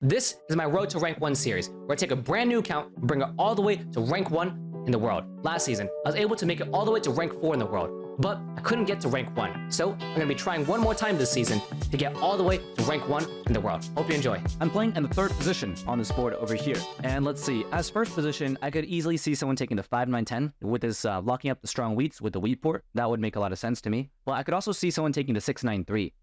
This is my Road to Rank 1 series, where I take a brand new account and bring it all the way to Rank 1 in the world. Last season, I was able to make it all the way to Rank 4 in the world, but I couldn't get to Rank 1. So I'm going to be trying one more time this season to get all the way to Rank 1 in the world. Hope you enjoy. I'm playing in the third position on this board over here. And let's see, as first position, I could easily see someone taking the 5, 9, 10 with this locking up the strong wheats with the wheat port. That would make a lot of sense to me. Well, I could also see someone taking the 6, 9, 3.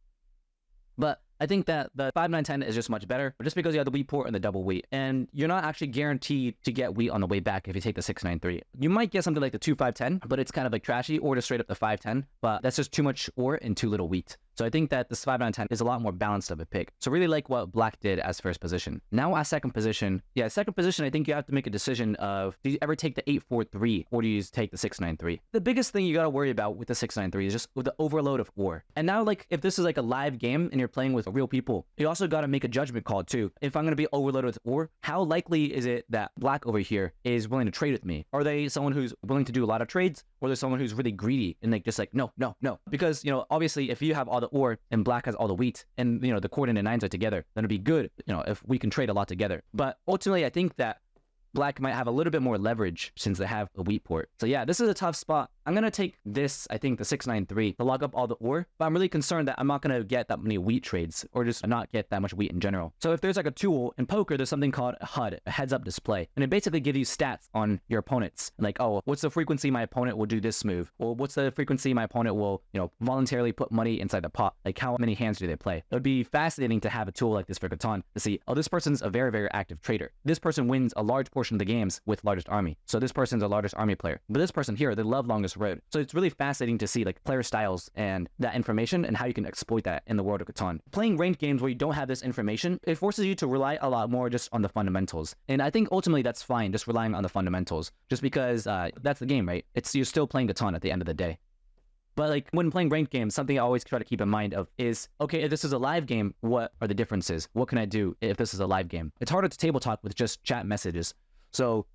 But I think that the 5, 9, 10 is just much better, just because you have the wheat port and the double wheat. And you're not actually guaranteed to get wheat on the way back if you take the 6, 9, 3. You might get something like the 2, 5, 10, but it's kind of like trashy, or just straight up the 5, 10. But that's just too much ore and too little wheat. So I think that this 5, 9, 10 is a lot more balanced of a pick. So really like what Black did as first position. Now as second position, second position, I think you have to make a decision of, do you ever take the 8, 4, 3, or do you take the 6, 9, 3? The biggest thing you got to worry about with the 6, 9, 3 is just with the overload of ore. And now, like, if this is like a live game and you're playing with real people, you also got to make a judgment call too. If I'm going to be overloaded with ore, how likely is it that Black over here is willing to trade with me? Are they someone who's willing to do a lot of trades, or there's someone who's really greedy and like just like, no, no, no? Because, you know, obviously if you have all the ore and Black has all the wheat, and, you know, the coordinate 9s are together, then it'd be good, you know, if we can trade a lot together. But ultimately, I think that Black might have a little bit more leverage since they have a wheat port. So yeah, this is a tough spot. I'm going to take this, I think the 693 to lock up all the ore, but I'm really concerned that I'm not going to get that many wheat trades, or just not get that much wheat in general. So if there's like a tool in poker, there's something called a HUD, a heads up display, and it basically gives you stats on your opponents. Like, oh, what's the frequency my opponent will do this move? Or what's the frequency my opponent will, you know, voluntarily put money inside the pot? Like, how many hands do they play? It would be fascinating to have a tool like this for Catan to see, oh, this person's a very, very active trader. This person wins a large portion of the games with largest army. So this person's a largest army player. But this person here, they love longest road. So it's really fascinating to see like player styles and that information and how you can exploit that in the world of Catan. Playing ranked games where you don't have this information, it forces you to rely a lot more just on the fundamentals. And I think ultimately that's fine, just relying on the fundamentals, just because that's the game, right? You're still playing Catan at the end of the day. But like when playing ranked games, something I always try to keep in mind of is, okay, if this is a live game, what are the differences? What can I do if this is a live game? It's harder to table talk with just chat messages. So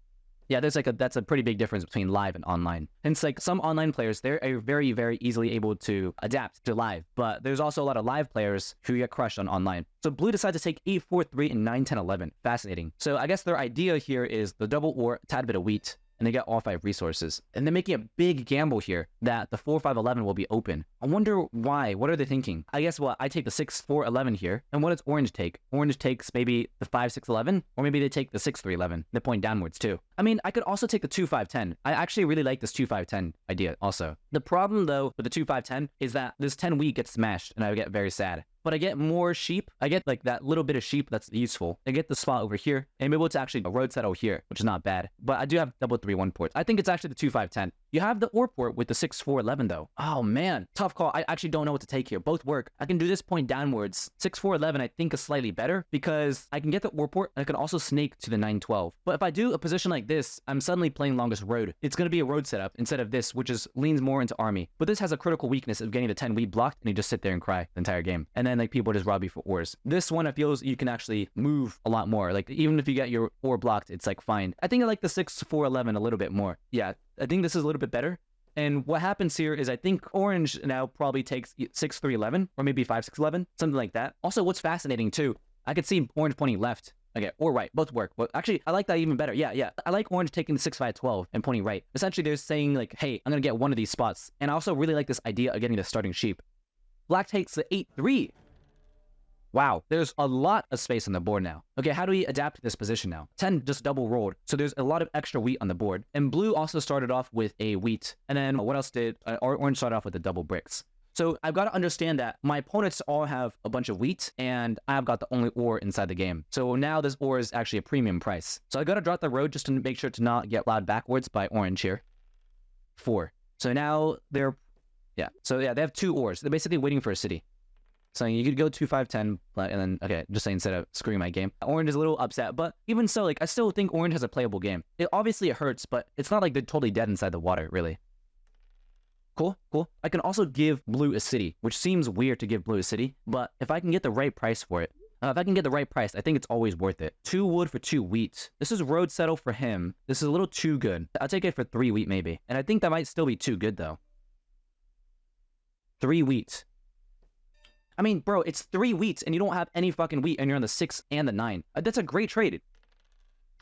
yeah, that's a pretty big difference between live and online. And it's like some online players, they're very, very easily able to adapt to live, but there's also a lot of live players who get crushed on online. So Blue decided to take 8, 4, 3, and 9, 10, 11. Fascinating. So I guess their idea here is the double ore, a tad bit of wheat, and they get all 5 resources. And they're making a big gamble here that the 4, 5, 11 will be open. I wonder why. What are they thinking? I guess, well, I take the 6, 4, 11 here. And what does Orange take? Orange takes maybe the 5, 6, 11, or maybe they take the 6, 3, 11. They point downwards too. I mean, I could also take the 2, 5, 10. I actually really like this 2, 5, 10 idea also. The problem though with the 2, 5, 10 is that this 10 wheat gets smashed and I would get very sad. But I get more sheep. I get like that little bit of sheep that's useful. I get the spot over here, and I'm able to actually road settle here, which is not bad. But I do have double 3, 1 ports. I think it's actually the 2, 5, 10. You have the ore port with the 6, 4, 11 though. Oh man, tough call. I actually don't know what to take here. Both work. I can do this point downwards. 6, 4, 11 I think is slightly better because I can get the ore port and I can also snake to the 9, 12. But if I do a position like this, I'm suddenly playing longest road. It's going to be a road setup instead of this, which leans more into army. But this has a critical weakness of getting the 10 wheat blocked and you just sit there and cry the entire game. And then like people just rob you for ores. This one, I feel you can actually move a lot more. Like even if you get your ore blocked, it's like fine. I think I like the 6, 4, 11 a little bit more. Yeah, I think this is a little bit better. And what happens here is I think Orange now probably takes 6, 3, 11, or maybe 5, 6, 11, something like that. Also, what's fascinating too, I could see Orange pointing left. Okay, or right, both work. But actually, I like that even better. Yeah. I like Orange taking the 6, 5, 12 and pointing right. Essentially, they're saying like, hey, I'm gonna get one of these spots. And I also really like this idea of getting the starting sheep. Black takes the 8, 3. Wow, there's a lot of space on the board now. Okay, how do we adapt to this position now? 10 just double rolled, so there's a lot of extra wheat on the board. And Blue also started off with a wheat. And then what else did Orange start off with the double bricks? So I've got to understand that my opponents all have a bunch of wheat, and I've got the only ore inside the game. So now this ore is actually a premium price. So I got to drop the road just to make sure to not get loud backwards by Orange here. 4. So now they have 2 ores. They're basically waiting for a city. So you could go 2, 5, 10, and then, okay, just say instead of screwing my game. Orange is a little upset, but even so, like, I still think Orange has a playable game. Obviously it hurts, but it's not like they're totally dead inside the water, really. Cool. I can also give Blue a city, which seems weird to give Blue a city, but if I can get the right price for it, I think it's always worth it. 2 wood for 2 wheat. This is road settle for him. This is a little too good. I'll take it for 3 wheat maybe. And I think that might still be too good though. 3 wheat. I mean, bro, it's 3 wheats and you don't have any fucking wheat and you're on the 6 and the 9. That's a great trade.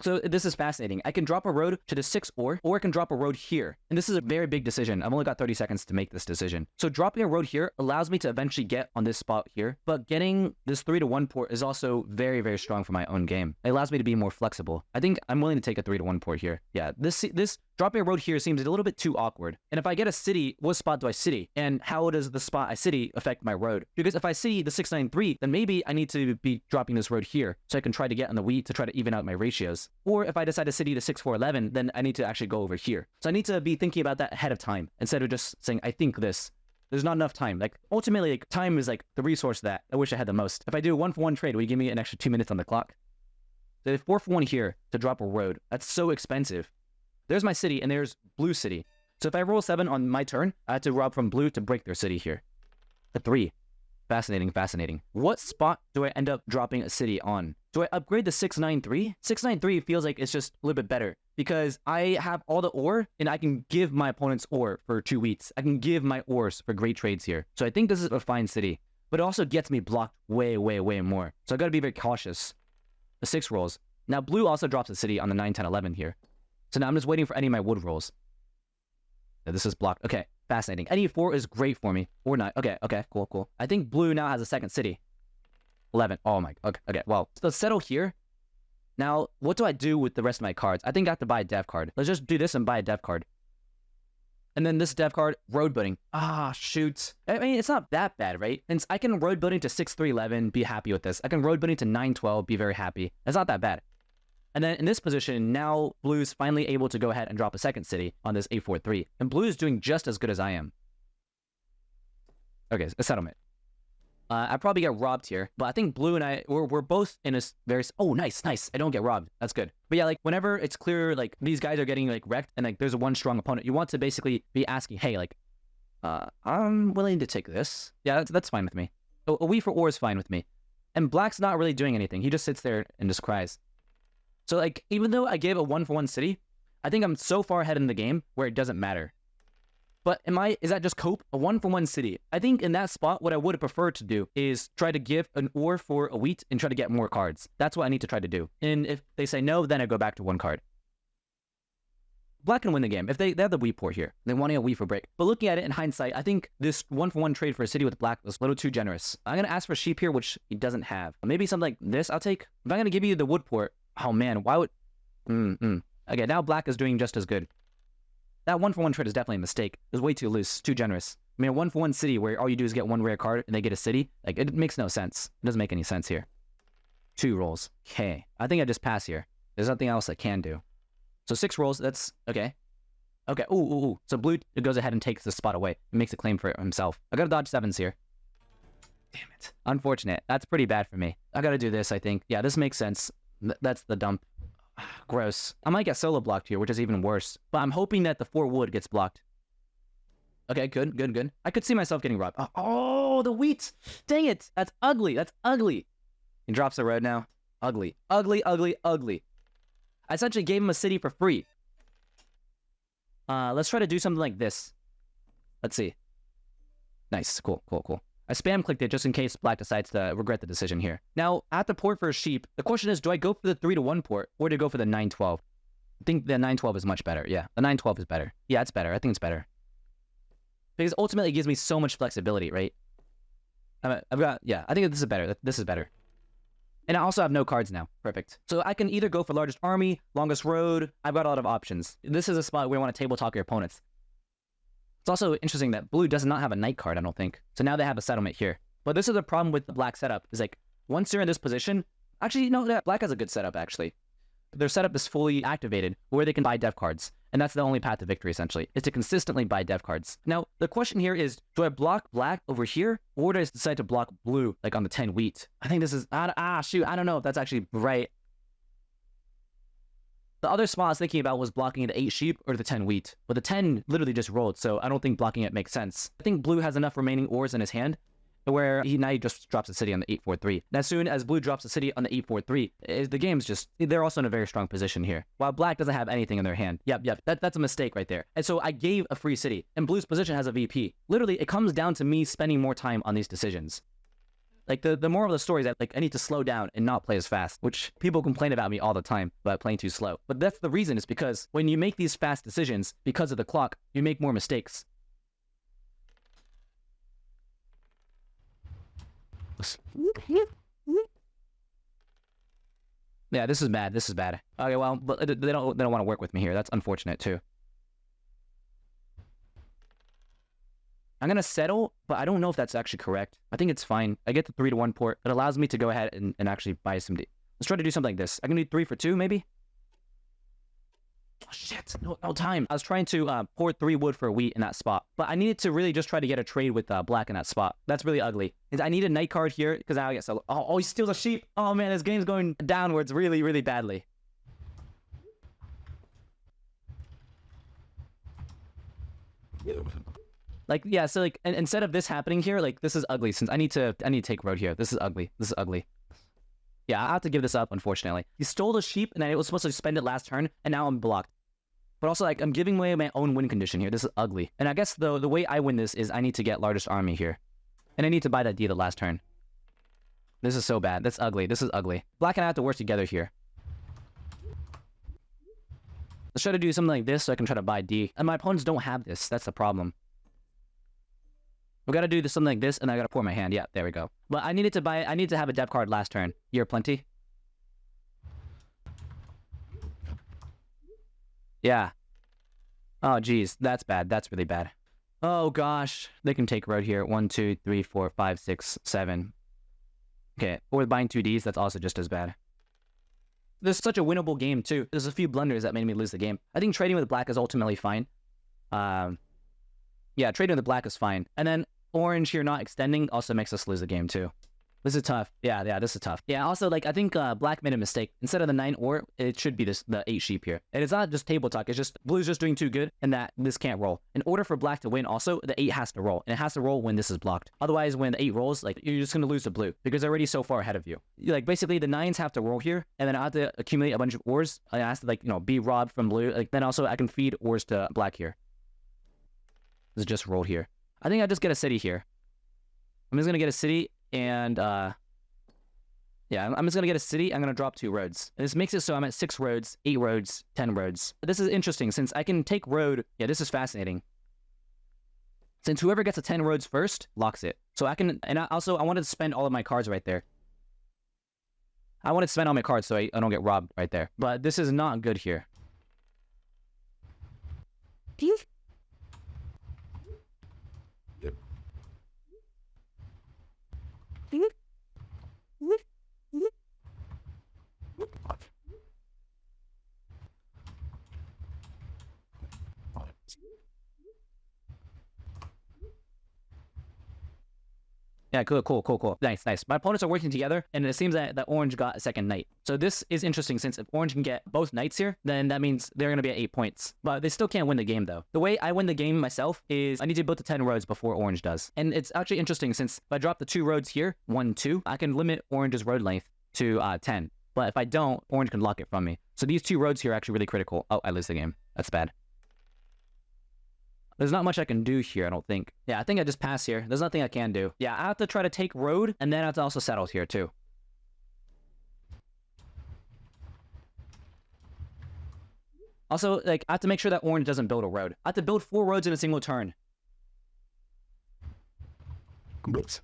So this is fascinating. I can drop a road to the 6 or I can drop a road here. And this is a very big decision. I've only got 30 seconds to make this decision. So dropping a road here allows me to eventually get on this spot here. But getting this 3-1 port is also very, very strong for my own game. It allows me to be more flexible. I think I'm willing to take a 3-1 port here. Yeah, this dropping a road here seems a little bit too awkward. And if I get a city, what spot do I city? And how does the spot I city affect my road? Because if I city the 693, then maybe I need to be dropping this road here so I can try to get on the wheat to try to even out my ratios. Or if I decide to city to 6-4-11, then I need to actually go over here. So I need to be thinking about that ahead of time instead of just saying, I think this. There's not enough time. Like, ultimately, like, time is like the resource that I wish I had the most. If I do a 1-for-1 trade, will you give me an extra 2 minutes on the clock? So 4-for-1 here to drop a road. That's so expensive. There's my city, and there's blue city. So if I roll 7 on my turn, I have to rob from blue to break their city here. A 3. Fascinating, fascinating. What spot do I end up dropping a city on? Do I upgrade the 693? 693 feels like it's just a little bit better because I have all the ore and I can give my opponent's ore for 2 wheats. I can give my ores for great trades here. So I think this is a fine city, but it also gets me blocked way, way, way more. So I got to be very cautious. The 6 rolls. Now blue also drops a city on the 9, 10, 11 here. So now I'm just waiting for any of my wood rolls. Yeah, this is blocked. Okay, fascinating. Any 4 is great for me. Or not. Okay, cool, cool. I think blue now has a second city. 11. Oh my, okay, well, let's settle here. Now, what do I do with the rest of my cards? I think I have to buy a dev card. Let's just do this and buy a dev card. And then this dev card, road building. Ah, shoot. I mean, it's not that bad, right? And I can road building to 6-3-11, be happy with this. I can road building to 9-12, be very happy. It's not that bad. And then in this position, now blue's finally able to go ahead and drop a second city on this 8-4-3. And blue is doing just as good as I am. Okay, a settlement. I probably get robbed here, but I think blue and we're both in a very... Oh, nice. I don't get robbed. That's good. But yeah, like, whenever it's clear, like, these guys are getting, like, wrecked and, like, there's a one strong opponent, you want to basically be asking, hey, like, I'm willing to take this. Yeah, that's fine with me. A wheat for ore is fine with me. And black's not really doing anything. He just sits there and just cries. So, like, even though I gave a 1-for-1 city, I think I'm so far ahead in the game where it doesn't matter. But is that just cope? A 1-for-1 city. I think in that spot, what I would have preferred to do is try to give an ore for a wheat and try to get more cards. That's what I need to try to do. And if they say no, then I go back to 1 card. Black can win the game. If they have the wheat port here, they wanting a wheat for break. But looking at it in hindsight, I think this 1-for-1 trade for a city with black was a little too generous. I'm going to ask for sheep here, which he doesn't have. Maybe something like this I'll take. If I'm going to give you the wood port, oh man, why would... Okay, now black is doing just as good. That 1-for-1 trade is definitely a mistake. It was way too loose, too generous. I mean, a 1-for-1 city where all you do is get 1 rare card and they get a city, like, it makes no sense. It doesn't make any sense here. 2 rolls. Okay, I think I just pass here. There's nothing else I can do. So 6 rolls, that's... Okay. Okay, ooh. So blue goes ahead and takes the spot away and makes a claim for himself. I gotta dodge 7s here. Damn it. Unfortunate. That's pretty bad for me. I gotta do this, I think. Yeah, this makes sense. That's the dump. Gross. I might get solo blocked here, which is even worse. But I'm hoping that the 4 wood gets blocked. Okay, good. I could see myself getting robbed. Oh, the wheat! Dang it! That's ugly. He drops the road now. Ugly. I essentially gave him a city for free. Let's try to do something like this. Let's see. Nice. Cool. I spam clicked it just in case black decides to regret the decision here. Now, at the port for a sheep, the question is, do I go for the 3-1 port or do I go for the 9-12? I think the 9-12 is much better. Yeah, the 9-12 is better. Yeah, it's better. I think it's better. Because ultimately it gives me so much flexibility, right? I think this is better. This is better. And I also have no cards now. Perfect. So I can either go for largest army, longest road. I've got a lot of options. This is a spot where you want to table talk your opponents. It's also interesting that blue does not have a knight card, I don't think. So now they have a settlement here. But this is a problem with the black setup. Is like, once you're in this position... Actually, no, black has a good setup, actually. Their setup is fully activated, where they can buy dev cards. And that's the only path to victory, essentially, is to consistently buy dev cards. Now, the question here is, do I block black over here? Or do I decide to block blue, like on the 10 wheat? I think this is... shoot, I don't know if that's actually right. The other spot I was thinking about was blocking the 8 sheep or the 10 wheat. But the 10 literally just rolled, so I don't think blocking it makes sense. I think blue has enough remaining ores in his hand where now he just drops a city on the 8-4-3. And as soon as blue drops a city on the 8-4-3, the game's just... They're also in a very strong position here. While black doesn't have anything in their hand. Yep. That's a mistake right there. And so I gave a free city. And blue's position has a VP. Literally, it comes down to me spending more time on these decisions. Like the moral of the story is that like I need to slow down and not play as fast, which people complain about me all the time about playing too slow. But that's the reason, is because when you make these fast decisions because of the clock, you make more mistakes. Yeah, this is bad. This is bad. Okay, well, but they don't want to work with me here. That's unfortunate too. I'm gonna settle, but I don't know if that's actually correct. I think it's fine. I get the 3-to-1 port. It allows me to go ahead and actually buy some. Let's try to do something like this. I can do 3 for 2, maybe. Oh shit! No time. I was trying to port 3 wood for wheat in that spot, but I needed to really just try to get a trade with black in that spot. That's really ugly. I need a knight card here because now I get so. Oh, he steals a sheep. Oh man, this game's going downwards really, really badly. Like, yeah, so like instead of this happening here, like this is ugly since I need to take road here. This is ugly. This is ugly. Yeah, I have to give this up, unfortunately. He stole the sheep and I was supposed to spend it last turn, and now I'm blocked. But also, like, I'm giving away my own win condition here. This is ugly. And I guess the way I win this is I need to get largest army here. And I need to buy that D the last turn. This is so bad. That's ugly. This is ugly. Black and I have to work together here. Let's try to do something like this so I can try to buy D. And my opponents don't have this. That's the problem. We gotta do something like this, and I gotta pour my hand. Yeah, there we go. But I need to have a depth card last turn. You're plenty. Yeah. Oh, geez. That's bad. That's really bad. Oh, gosh. They can take road here. 1, 2, 3, 4, 5, 6, 7. Okay. Or buying 2 Ds, that's also just as bad. This is such a winnable game, too. There's a few blunders that made me lose the game. I think trading with black is ultimately fine. Yeah, trading with black is fine. And then orange here not extending also makes us lose the game, too. This is tough. Yeah, this is tough. Yeah, also, like, I think black made a mistake. Instead of the 9 or, it should be the 8 sheep here. And it's not just table talk. It's just blue's just doing too good, and that this can't roll. In order for black to win, also, the 8 has to roll. And it has to roll when this is blocked. Otherwise, when the 8 rolls, like, you're just going to lose to blue, because they're already so far ahead of you. Like, basically, the 9s have to roll here, and then I have to accumulate a bunch of ores. I have to, like, you know, be robbed from blue. Like, then also, I can feed ores to black here. This is just rolled here. I think I just get a city here. I'm just going to get a city, and, yeah, I'm just going to get a city. I'm going to drop 2 roads. And this makes it so I'm at 6 roads, 8 roads, 10 roads. This is interesting since I can take road. Yeah, this is fascinating. Since whoever gets to 10 roads first locks it. So I can, and I wanted to spend all of my cards right there. I wanted to spend all my cards so I don't get robbed right there. But this is not good here. Yeah, cool. Nice. My opponents are working together, and it seems that orange got a second knight. So this is interesting, since if orange can get both knights here, then that means they're going to be at 8 points. But they still can't win the game, though. The way I win the game myself is I need to build to 10 roads before orange does. And it's actually interesting, since if I drop the 2 roads here, 1, 2, I can limit orange's road length to 10. But if I don't, orange can lock it from me. So these 2 roads here are actually really critical. Oh, I lose the game. That's bad. There's not much I can do here, I don't think. Yeah, I think I just pass here. There's nothing I can do. Yeah, I have to try to take road, and then I have to also settle here, too. Also, like, I have to make sure that orange doesn't build a road. I have to build 4 roads in a single turn. Oops.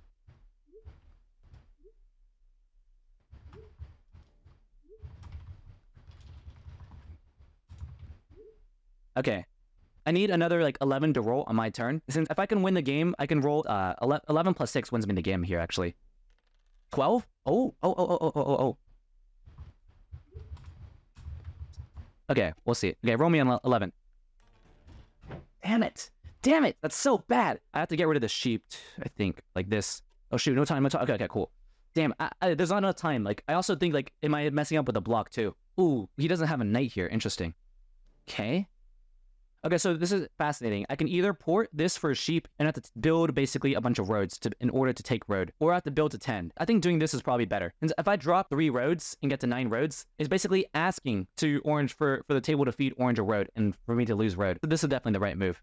Okay. I need another, like, 11 to roll on my turn. Since if I can win the game, I can roll 11 plus 6 wins me the game here, actually. 12? Oh. Okay, we'll see. Okay, roll me on 11. Damn it. That's so bad. I have to get rid of the sheep, I think. Like this. Oh, shoot. No time. Okay, cool. Damn, there's not enough time. Like, I also think, like, am I messing up with the block, too? Ooh, he doesn't have a knight here. Interesting. Okay, so this is fascinating. I can either port this for a sheep and have to build basically a bunch of roads in order to take road, or I have to build to 10. I think doing this is probably better. And if I drop 3 roads and get to 9 roads, it's basically asking to orange for the table to feed orange a road and for me to lose road. So this is definitely the right move.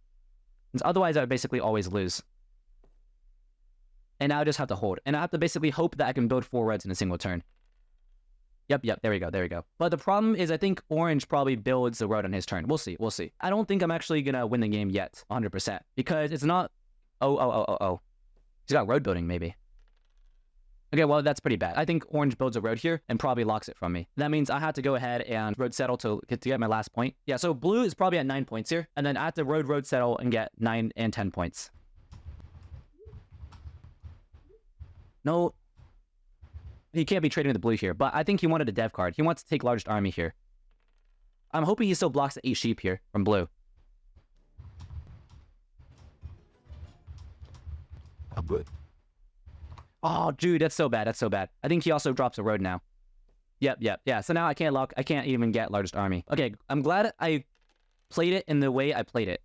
Otherwise, I would basically always lose. And now I just have to hold. And I have to basically hope that I can build 4 reds in a single turn. Yep, there we go. But the problem is I think orange probably builds the road on his turn. We'll see. I don't think I'm actually going to win the game yet, 100%. Because it's not... Oh. He's got road building, maybe. Okay, well, that's pretty bad. I think orange builds a road here and probably locks it from me. That means I have to go ahead and road settle to get my last point. Yeah, so blue is probably at 9 points here. And then I have to road settle and get 9 and 10 points. No... He can't be trading with the blue here, but I think he wanted a dev card. He wants to take largest army here. I'm hoping he still blocks the 8 sheep here from blue. I'm good. Oh, dude, that's so bad. I think he also drops a road now. Yep. Yeah, so now I can't even get largest army. Okay, I'm glad I played it in the way I played it.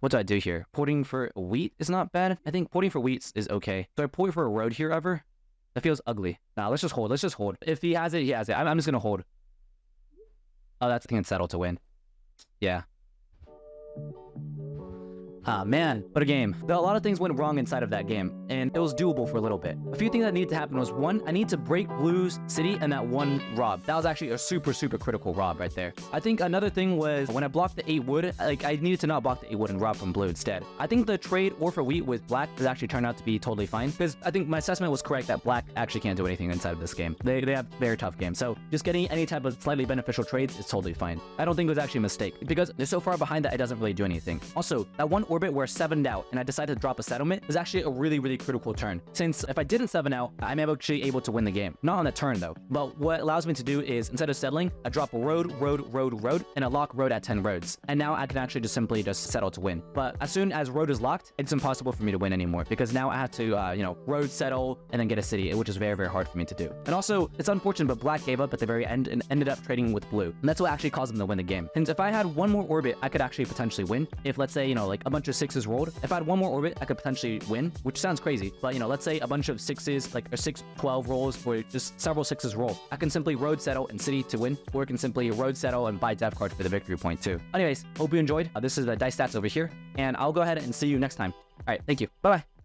What do I do here? Porting for wheat is not bad. I think porting for wheat is okay. Do I port for a road here ever? That feels ugly. Nah, let's just hold. If he has it, he has it. I'm just gonna hold. Oh, that's I think it's settled to win. Yeah. Ah, man, what a game. A lot of things went wrong inside of that game, and it was doable for a little bit. A few things that needed to happen was, 1, I need to break blue's city and that 1 rob. That was actually a super critical rob right there. I think another thing was, when I blocked the 8 wood, like, I needed to not block the 8 wood and rob from blue instead. I think the trade or for wheat with black has actually turned out to be totally fine, because I think my assessment was correct that black actually can't do anything inside of this game. They have very tough games, so just getting any type of slightly beneficial trades is totally fine. I don't think it was actually a mistake, because they're so far behind that it doesn't really do anything. Also, that 1 orbit where 7'd out and I decided to drop a settlement is actually a really critical turn. Since if I didn't 7 out, I'm actually able to win the game. Not on the turn though. But what allows me to do is, instead of settling, I drop a road, and I lock road at 10 roads. And now I can actually simply settle to win. But as soon as road is locked, it's impossible for me to win anymore, because now I have to, road settle and then get a city, which is very hard for me to do. And also, it's unfortunate, but black gave up at the very end and ended up trading with blue. And that's what actually caused them to win the game. And if I had 1 more orbit, I could actually potentially win. If, let's say, like a bunch of 6s rolled, if I had 1 more orbit, I could potentially win, which sounds crazy. But, let's say a bunch of 6s, like, or 6-12 rolls, or just several 6s roll. I can simply road settle and city to win, or I can simply road settle and buy dev card for the victory point too. Anyways, hope you enjoyed. This is the dice stats over here, and I'll go ahead and see you next time. All right, thank you. Bye-bye.